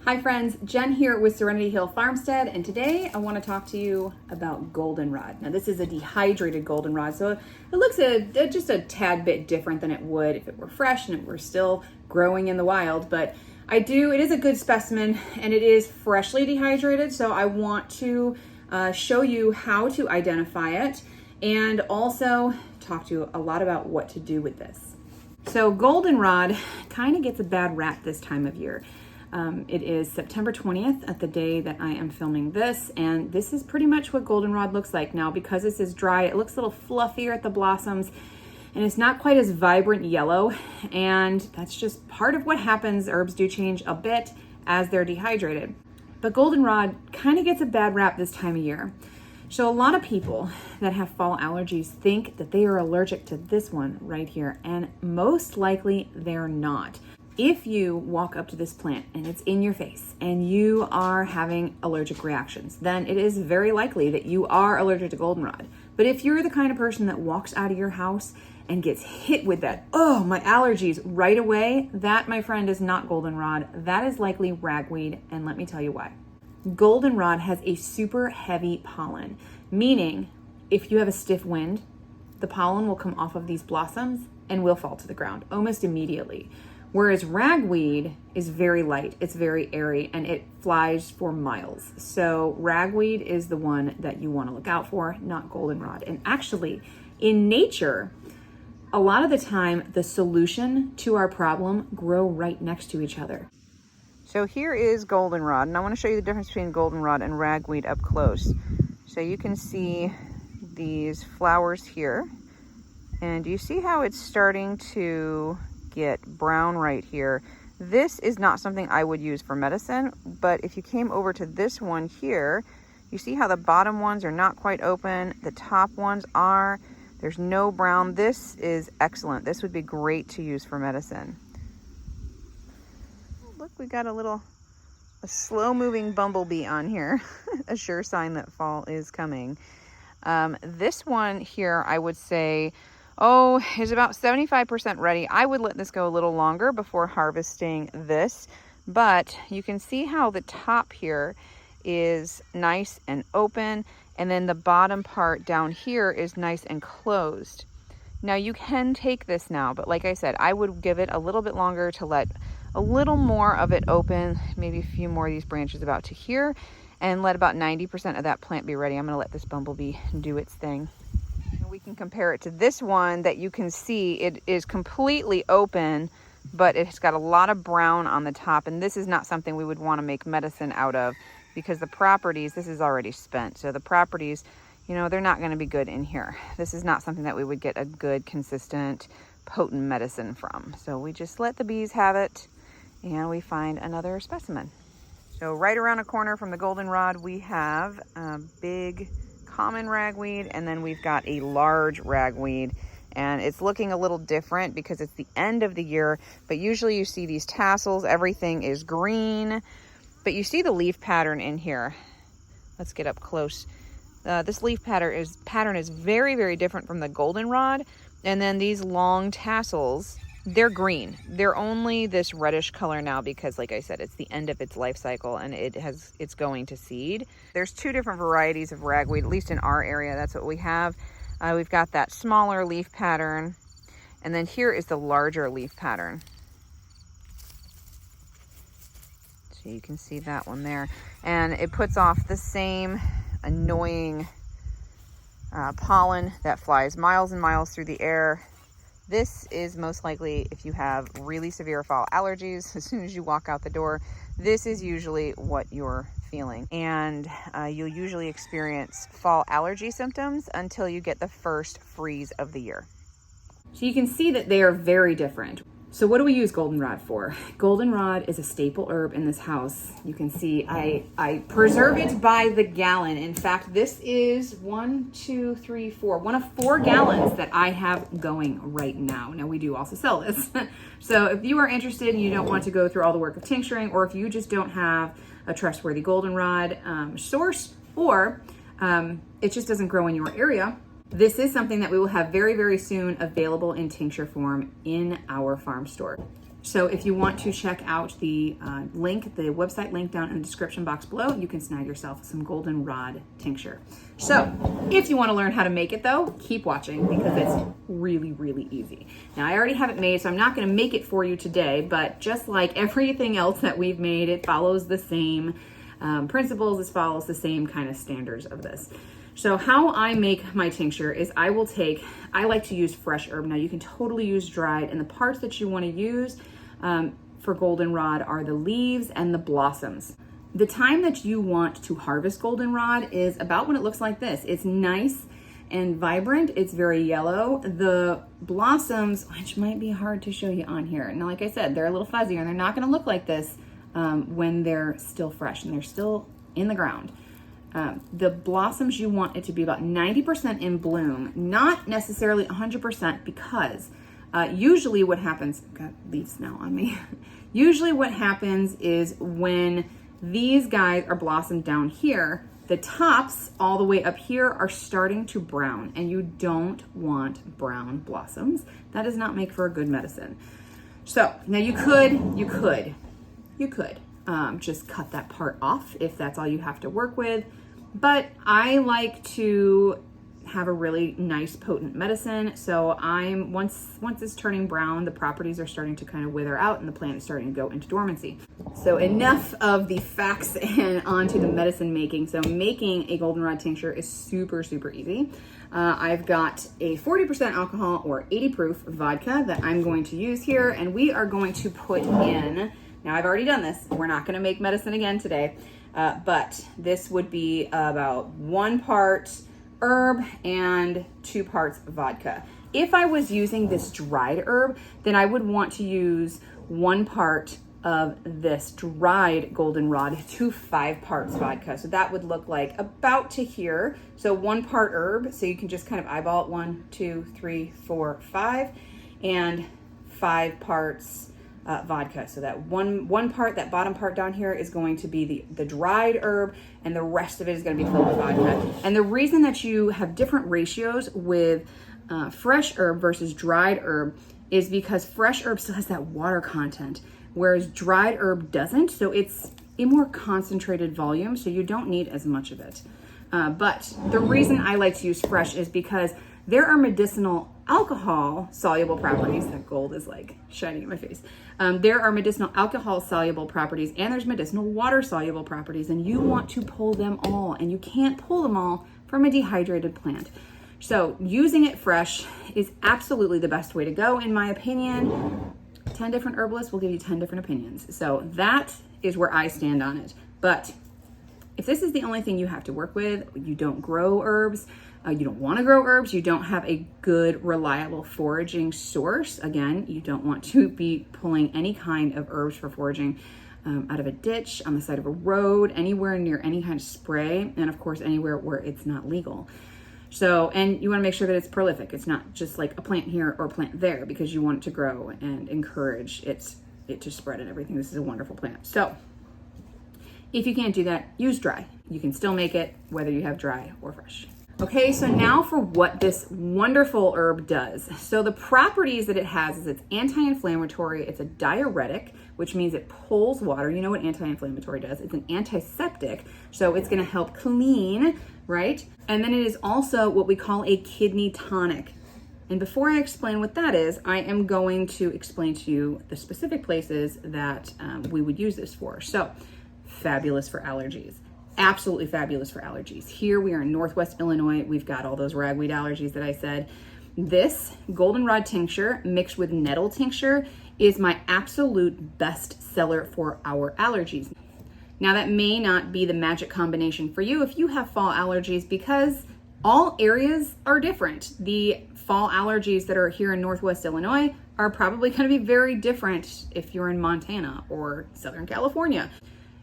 Hi friends, Jen here with Serenity Hill Farmstead, and today I want to talk to you about goldenrod. Now this is a dehydrated goldenrod, so it looks just a tad bit different than it would if it were fresh and it were still growing in the wild, but it is a good specimen and it is freshly dehydrated, so I want to show you how to identify it and also talk to you a lot about what to do with this. So goldenrod kind of gets a bad rap this time of year. It is September 20th at the day that I am filming this, and this is pretty much what goldenrod looks like now. Because this is dry, it looks a little fluffier at the blossoms and it's not quite as vibrant yellow, and that's just part of what happens. Herbs do change a bit as they're dehydrated, but goldenrod kind of gets a bad rap this time of year. So a lot of people that have fall allergies think that they are allergic to this one right here, and most likely they're not. If you walk up to this plant and it's in your face and you are having allergic reactions, then it is very likely that you are allergic to goldenrod. But if you're the kind of person that walks out of your house and gets hit with that, oh, my allergies right away, that, my friend, is not goldenrod. That is likely ragweed, and let me tell you why. Goldenrod has a super heavy pollen, meaning if you have a stiff wind, the pollen will come off of these blossoms and will fall to the ground almost immediately. Whereas ragweed is very light, it's very airy, and it flies for miles. So ragweed is the one that you want to look out for, not goldenrod. And actually, in nature, a lot of the time, the solution to our problem grow right next to each other. So here is goldenrod, and I want to show you the difference between goldenrod and ragweed up close. So you can see these flowers here, and you see how it's starting to get brown right here. This is not something I would use for medicine, but if you came over to this one here, you see how the bottom ones are not quite open, the top ones are. There's no brown. This is excellent. This would be great to use for medicine. Look, we got a slow moving bumblebee on here. A sure sign that fall is coming. This one here, I would say, is about 75% ready. I would let this go a little longer before harvesting this, but you can see how the top here is nice and open, and then the bottom part down here is nice and closed. Now you can take this now, but like I said, I would give it a little bit longer to let a little more of it open, maybe a few more of these branches about to here, and let about 90% of that plant be ready. I'm gonna let this bumblebee do its thing. We can compare it to this one that you can see it is completely open, but it's got a lot of brown on the top, and this is not something we would want to make medicine out of because the properties, this is already spent, so the properties, they're not going to be good in here. This is not something that we would get a good, consistent, potent medicine from. So we just let the bees have it and we find another specimen. So right around a corner from the goldenrod, we have a big common ragweed, and then we've got a large ragweed, and it's looking a little different because it's the end of the year, but usually you see these tassels, everything is green, but you see the leaf pattern in here. Let's get up close. This leaf pattern is very, very different from the goldenrod, and then these long tassels, they're green. They're only this reddish color now because, like I said, it's the end of its life cycle and it's going to seed. There's two different varieties of ragweed, at least in our area. That's what we have. We've got that smaller leaf pattern, and then here is the larger leaf pattern. So you can see that one there. And it puts off the same annoying pollen that flies miles and miles through the air. This is most likely if you have really severe fall allergies. As soon as you walk out the door, this is usually what you're feeling. And you'll usually experience fall allergy symptoms until you get the first freeze of the year. So you can see that they are very different. So what do we use goldenrod for? Goldenrod is a staple herb in this house. You can see I preserve it by the gallon. In fact, this is one of 4 gallons that I have going right now. Now we do also sell this. So if you are interested and you don't want to go through all the work of tincturing, or if you just don't have a trustworthy goldenrod source, or it just doesn't grow in your area, this is something that we will have very, very soon available in tincture form in our farm store. So if you want to check out the website link down in the description box below, you can snag yourself some goldenrod tincture. So if you want to learn how to make it though, keep watching because it's really, really easy. Now I already have it made, so I'm not going to make it for you today, but just like everything else that we've made, it follows the same principles, it follows the same kind of standards of this. So how I make my tincture is I like to use fresh herb. Now you can totally use dried, and the parts that you want to use for goldenrod are the leaves and the blossoms. The time that you want to harvest goldenrod is about when it looks like this. It's nice and vibrant. It's very yellow. The blossoms, which might be hard to show you on here. Now, like I said, they're a little fuzzier and they're not gonna look like this when they're still fresh and they're still in the ground. The blossoms, you want it to be about 90% in bloom, not necessarily 100%, because usually what happens, I've got leaves now on me. Usually what happens is when these guys are blossomed down here, the tops all the way up here are starting to brown, and you don't want brown blossoms. That does not make for a good medicine. So now you could just cut that part off if that's all you have to work with. But I like to have a really nice potent medicine. So once it's turning brown, the properties are starting to kind of wither out and the plant is starting to go into dormancy. So enough of the facts and onto the medicine making. So making a goldenrod tincture is super, super easy. I've got a 40% alcohol or 80 proof vodka that I'm going to use here, and we are going to put in, now I've already done this, we're not gonna make medicine again today, but this would be about 1 part herb and 2 parts vodka. If I was using this dried herb, then I would want to use 1 part of this dried goldenrod to 5 parts vodka. So that would look like about to here. So 1 part herb, so you can just kind of eyeball it, 1, 2, 3, 4, 5, and 5 parts vodka. So that one part, that bottom part down here, is going to be the dried herb, and the rest of it is going to be filled with vodka. And the reason that you have different ratios with fresh herb versus dried herb is because fresh herb still has that water content, whereas dried herb doesn't. So it's a more concentrated volume, so you don't need as much of it. But the reason I like to use fresh is because there are medicinal alcohol soluble properties. That gold is like shining in my face. There are medicinal alcohol soluble properties, and there's medicinal water soluble properties, and you want to pull them all, and you can't pull them all from a dehydrated plant. So using it fresh is absolutely the best way to go, in my opinion. 10 different herbalists will give you 10 different opinions. So that is where I stand on it. But if this is the only thing you have to work with, you don't grow herbs, you don't want to grow herbs, you don't have a good, reliable foraging source. Again, you don't want to be pulling any kind of herbs for foraging out of a ditch, on the side of a road, anywhere near any kind of spray, and of course anywhere where it's not legal. So, and you want to make sure that it's prolific. It's not just like a plant here or a plant there, because you want it to grow and encourage it to spread and everything. This is a wonderful plant. So if you can't do that, use dry. You can still make it whether you have dry or fresh. Okay, so now for what this wonderful herb does. So the properties that it has is it's anti-inflammatory, it's a diuretic, which means it pulls water. You know what anti-inflammatory does? It's an antiseptic, so it's gonna help clean, right? And then it is also what we call a kidney tonic. And before I explain what that is, I am going to explain to you the specific places that we would use this for. So, fabulous for allergies. Absolutely fabulous for allergies. Here we are in Northwest Illinois. We've got all those ragweed allergies that I said. This goldenrod tincture mixed with nettle tincture is my absolute best seller for our allergies. Now that may not be the magic combination for you if you have fall allergies, because all areas are different. The fall allergies that are here in Northwest Illinois are probably going to be very different if you're in Montana or Southern California.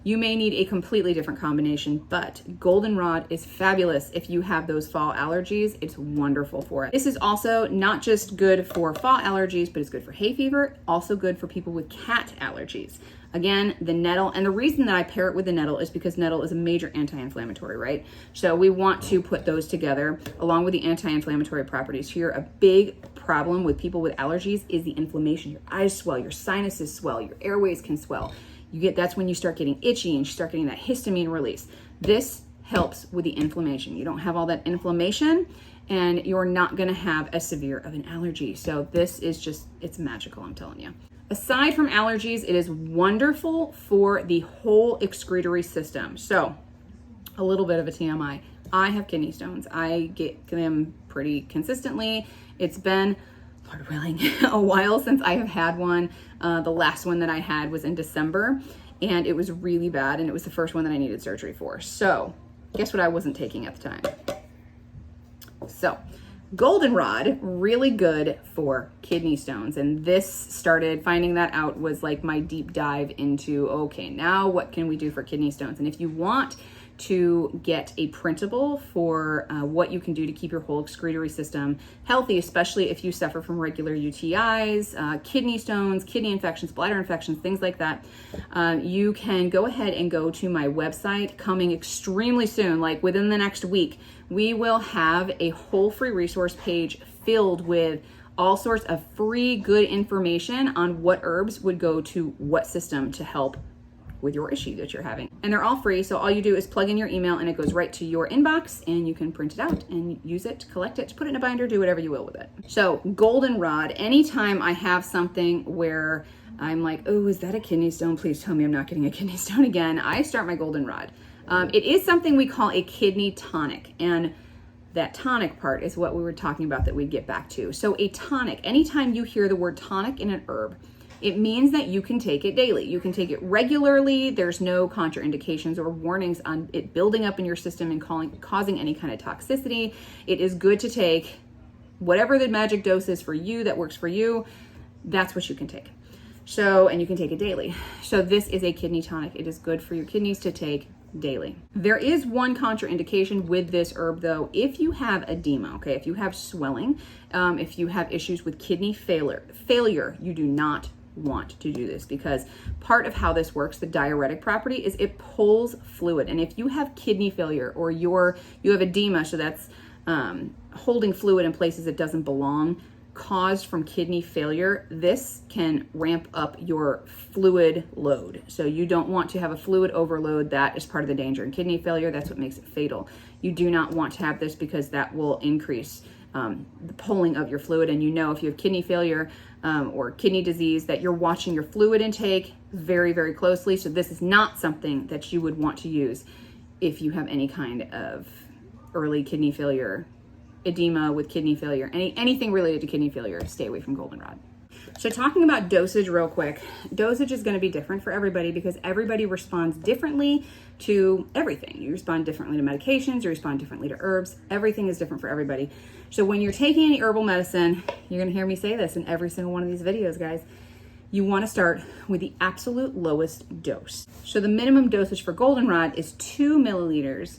You may need a completely different combination, but Goldenrod is fabulous if you have those fall allergies. It's wonderful for it. This is also not just good for fall allergies, but it's good for hay fever, also good for people with cat allergies. Again, the nettle, and the reason that I pair it with the nettle is because nettle is a major anti-inflammatory, right? So we want to put those together along with the anti-inflammatory properties. Here, a big problem with people with allergies is the inflammation. Your eyes swell, your sinuses swell, your airways can swell. That's when you start getting itchy and you start getting that histamine release. This helps with the inflammation. You don't have all that inflammation and you're not gonna have as severe of an allergy. So this is just, it's magical, I'm telling you. Aside from allergies, it is wonderful for the whole excretory system. So a little bit of a TMI. I have kidney stones. I get them pretty consistently. It's been, Lord willing, a while since I have had one. The last one that I had was in December and it was really bad and it was the first one that I needed surgery for. So guess what I wasn't taking at the time? So Goldenrod, really good for kidney stones. And finding that out was like my deep dive into, okay, now what can we do for kidney stones? And if you want to get a printable for what you can do to keep your whole excretory system healthy, especially if you suffer from regular UTIs, kidney stones, kidney infections, bladder infections, things like that, you can go ahead and go to my website. Coming extremely soon, like within the next week, we will have a whole free resource page filled with all sorts of free good information on what herbs would go to what system to help with your issue that you're having. And they're all free, so all you do is plug in your email and it goes right to your inbox and you can print it out and use it, collect it, put it in a binder, do whatever you will with it. So Goldenrod, anytime I have something where I'm like, oh, is that a kidney stone? Please tell me I'm not getting a kidney stone again. I start my Goldenrod. It is something we call a kidney tonic, and that tonic part is what we were talking about that we'd get back to. So a tonic, anytime you hear the word tonic in an herb, it means that you can take it daily. You can take it regularly. There's no contraindications or warnings on it building up in your system and causing any kind of toxicity. It is good to take whatever the magic dose is for you that works for you. That's what you can take. So, and you can take it daily. So this is a kidney tonic. It is good for your kidneys to take daily. There is one contraindication with this herb though. If you have edema, okay, if you have swelling, if you have issues with kidney failure, you do not want to do this, because part of how this works, the diuretic property, is it pulls fluid. And if you have kidney failure or you have edema, so that's holding fluid in places it doesn't belong, caused from kidney failure, this can ramp up your fluid load. So you don't want to have a fluid overload. That is part of the danger in kidney failure. That's what makes it fatal. You do not want to have this because that will increase the pulling of your fluid. And you know, if you have kidney failure or kidney disease, that you're watching your fluid intake very, very closely. So this is not something that you would want to use if you have any kind of early kidney failure, edema with kidney failure, anything related to kidney failure. Stay away from Goldenrod. So talking about dosage real quick, dosage is going to be different for everybody because everybody responds differently to everything. You respond differently to medications, you respond differently to herbs. Everything is different for everybody. So when you're taking any herbal medicine, you're going to hear me say this in every single one of these videos, guys. You want to start with the absolute lowest dose. So the minimum dosage for Goldenrod is 2 milliliters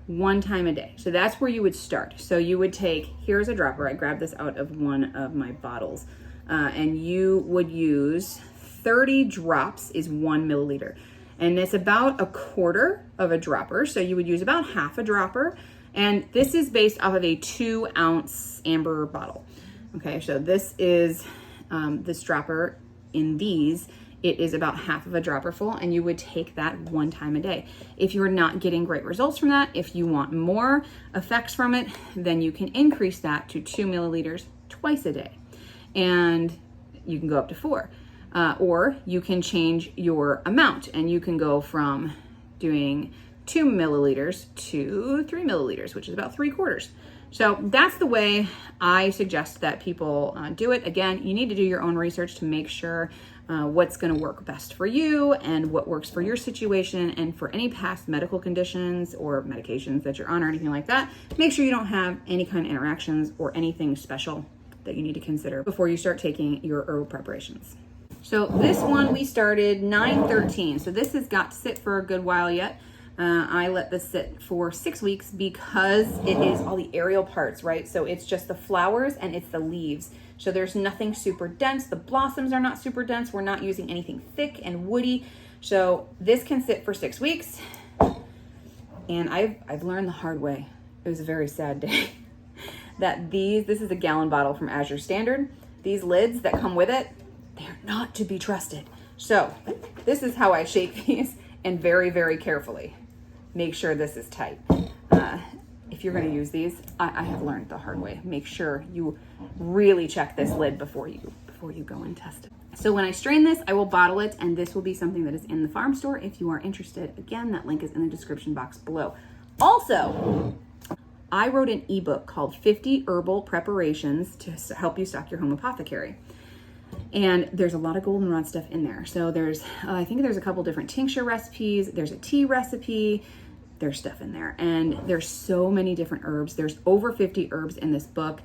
one time a day. So that's where you would start. So you would take, here's a dropper. I grabbed this out of one of my bottles. And you would use 30 drops is 1 milliliter. And it's about a quarter of a dropper. So you would use about half a dropper. And this is based off of a 2-ounce amber bottle. Okay, so this is this dropper in these. It is about half of a dropper full, and you would take that one time a day. If you're not getting great results from that, if you want more effects from it, then you can increase that to 2 milliliters twice a day. And you can go up to 4. Or you can change your amount, and you can go from doing 2 milliliters to 3 milliliters, which is about 3/4. So that's the way I suggest that people do it. Again, you need to do your own research to make sure what's going to work best for you and what works for your situation, and for any past medical conditions or medications that you're on or anything like that. Make sure you don't have any kind of interactions or anything special that you need to consider before you start taking your herbal preparations. So this one we started 9/13. So this has got to sit for a good while yet. I let this sit for 6 weeks because it is all the aerial parts, right? So it's just the flowers and it's the leaves. So there's nothing super dense. The blossoms are not super dense. We're not using anything thick and woody. So this can sit for 6 weeks. And I've learned the hard way. It was a very sad day. That this is a gallon bottle from Azure Standard. These lids that come with it, they're not to be trusted. So this is how I shake these, and very, very carefully make sure this is tight. If you're gonna use these, I have learned the hard way. Make sure you really check this lid before you go and test it. So when I strain this, I will bottle it, and this will be something that is in the farm store if you are interested. Again, that link is in the description box below. Also, I wrote an ebook called 50 Herbal Preparations to help you stock your home apothecary. And there's a lot of goldenrod stuff in there. So there's, I think there's a couple different tincture recipes. There's a tea recipe. There's stuff in there. And there's so many different herbs. There's over 50 herbs in this book.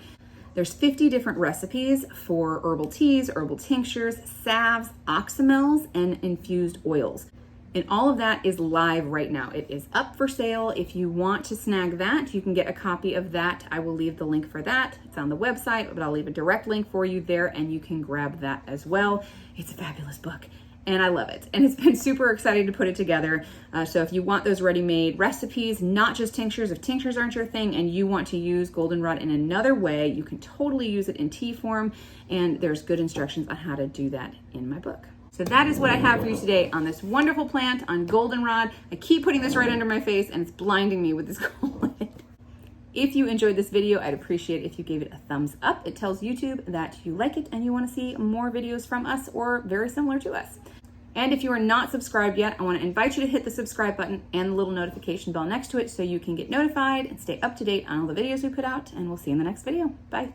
There's 50 different recipes for herbal teas, herbal tinctures, salves, oxymels, and infused oils. And all of that is live right now. It is up for sale. If you want to snag that, you can get a copy of that. I will leave the link for that. It's on the website, but I'll leave a direct link for you there, and you can grab that as well. It's a fabulous book, and I love it. And it's been super exciting to put it together. So if you want those ready-made recipes, not just tinctures, if tinctures aren't your thing and you want to use goldenrod in another way, you can totally use it in tea form, and there's good instructions on how to do that in my book. So that is what I have for you today on this wonderful plant, on goldenrod. I keep putting this right under my face and it's blinding me with this cold light. If you enjoyed this video, I'd appreciate if you gave it a thumbs up. It tells YouTube that you like it and you want to see more videos from us or very similar to us. And if you are not subscribed yet, I want to invite you to hit the subscribe button and the little notification bell next to it so you can get notified and stay up to date on all the videos we put out, and we'll see you in the next video. Bye.